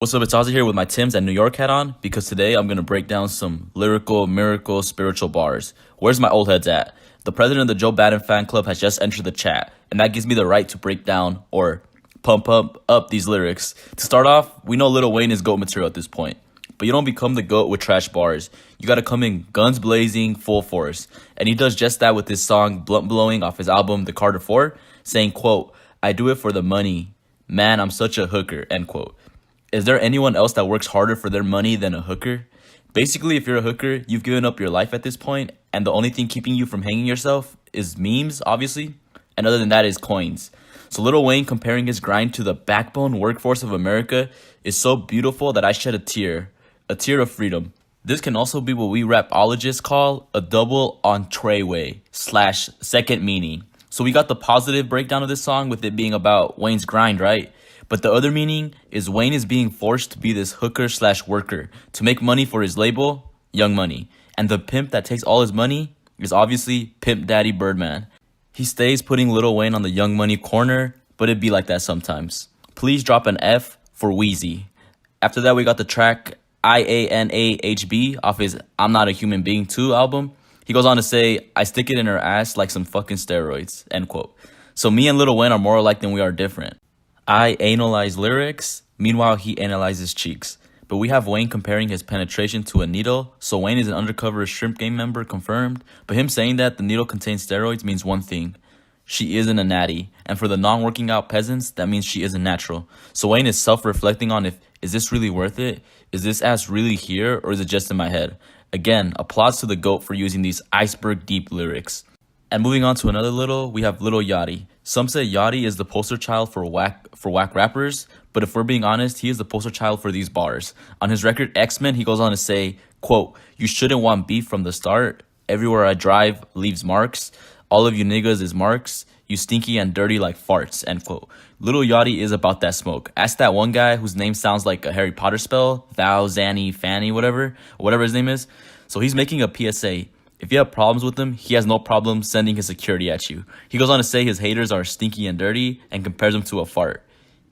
What's up, it's Ozzy here with my Tim's and New York hat on because today I'm going to break down some lyrical, miracle, spiritual bars. Where's my old heads at? The president of the Joe Badden fan club has just entered the chat, and that gives me the right to break down or pump up these lyrics. To start off, we know Lil Wayne is GOAT material at this point, but you don't become the GOAT with trash bars. You gotta come in guns blazing, full force. And he does just that with his song Blunt Blowing off his album The Carter 4, saying, quote, "I do it for the money. Man, I'm such a hooker," end quote. Is there anyone else that works harder for their money than a hooker? Basically, if you're a hooker, you've given up your life at this point, and the only thing keeping you from hanging yourself is memes, obviously, and other than that is coins. So Lil Wayne comparing his grind to the backbone workforce of America is so beautiful that I shed a tear of freedom. This can also be what we rapologists call a double entree / second meaning. So we got the positive breakdown of this song with it being about Wayne's grind, right? But the other meaning is Wayne is being forced to be this hooker / worker to make money for his label, Young Money. And the pimp that takes all his money is obviously Pimp Daddy Birdman. He stays putting Lil Wayne on the Young Money corner, but it be like that sometimes. Please drop an F for Wheezy. After that, we got the track IANAHB off his I'm Not a Human Being 2 album. He goes on to say, "I stick it in her ass like some fucking steroids," end quote. So me and Lil Wayne are more alike than we are different. I analyze lyrics, meanwhile he analyzes cheeks. But we have Wayne comparing his penetration to a needle, so Wayne is an undercover shrimp game member confirmed. But him saying that the needle contains steroids means one thing: she isn't a natty. And for the non-working out peasants, that means she isn't natural. So Wayne is self-reflecting on is this really worth it? Is this ass really here, or is it just in my head? Again, applause to the GOAT for using these iceberg deep lyrics. And moving on to another Little, we have Little Yachty. Some say Yachty is the poster child for whack rappers, but if we're being honest, he is the poster child for these bars. On his record X-Men, he goes on to say, quote, "You shouldn't want beef from the start. Everywhere I drive leaves marks. All of you niggas is marks. You stinky and dirty like farts," end quote. Little Yachty is about that smoke. Ask that one guy whose name sounds like a Harry Potter spell, Val, Zanny, Fanny, whatever his name is. So he's making a PSA. If you have problems with him, he has no problem sending his security at you. He goes on to say his haters are stinky and dirty and compares them to a fart.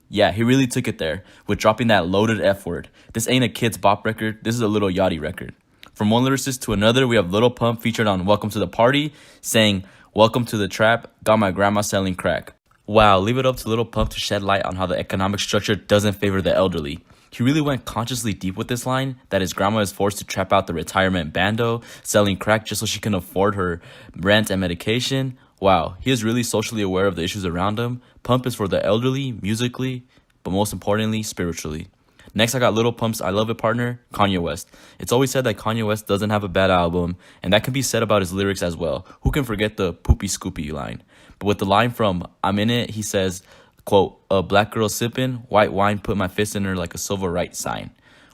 Yeah, he really took it there with dropping that loaded F word. This ain't a Kid's Bop record. This is a Little Yachty record. From one lyricist to another, we have Lil Pump featured on Welcome to the Party saying, "Welcome to the trap, got my grandma selling crack." Wow, leave it up to Lil Pump to shed light on how the economic structure doesn't favor the elderly. He really went consciously deep with this line that his grandma is forced to trap out the retirement bando, selling crack just so she can afford her rent and medication. Wow, he is really socially aware of the issues around him. Pump is for the elderly, musically, but most importantly, spiritually. Next, I got Lil Pump's I Love It partner, Kanye West. It's always said that Kanye West doesn't have a bad album, and that can be said about his lyrics as well. Who can forget the poopy scoopy line? But with the line from I'm In It, he says, quote, "A black girl sipping, white wine, put my fist in her like a civil rights sign."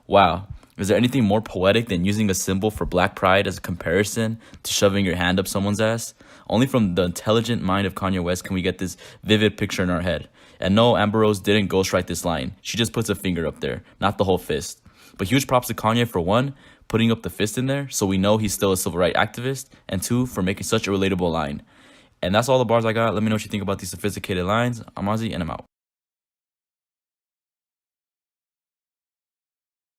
Wow. Is there anything more poetic than using a symbol for black pride as a comparison to shoving your hand up someone's ass? Only from the intelligent mind of Kanye West can we get this vivid picture in our head. And no, Amber Rose didn't ghostwrite this line. She just puts a finger up there, not the whole fist. But huge props to Kanye for one, putting up the fist in there so we know he's still a civil rights activist, and two, for making such a relatable line. And that's all the bars I got. Let me know what you think about these sophisticated lines. I'm Ozzy, and I'm out.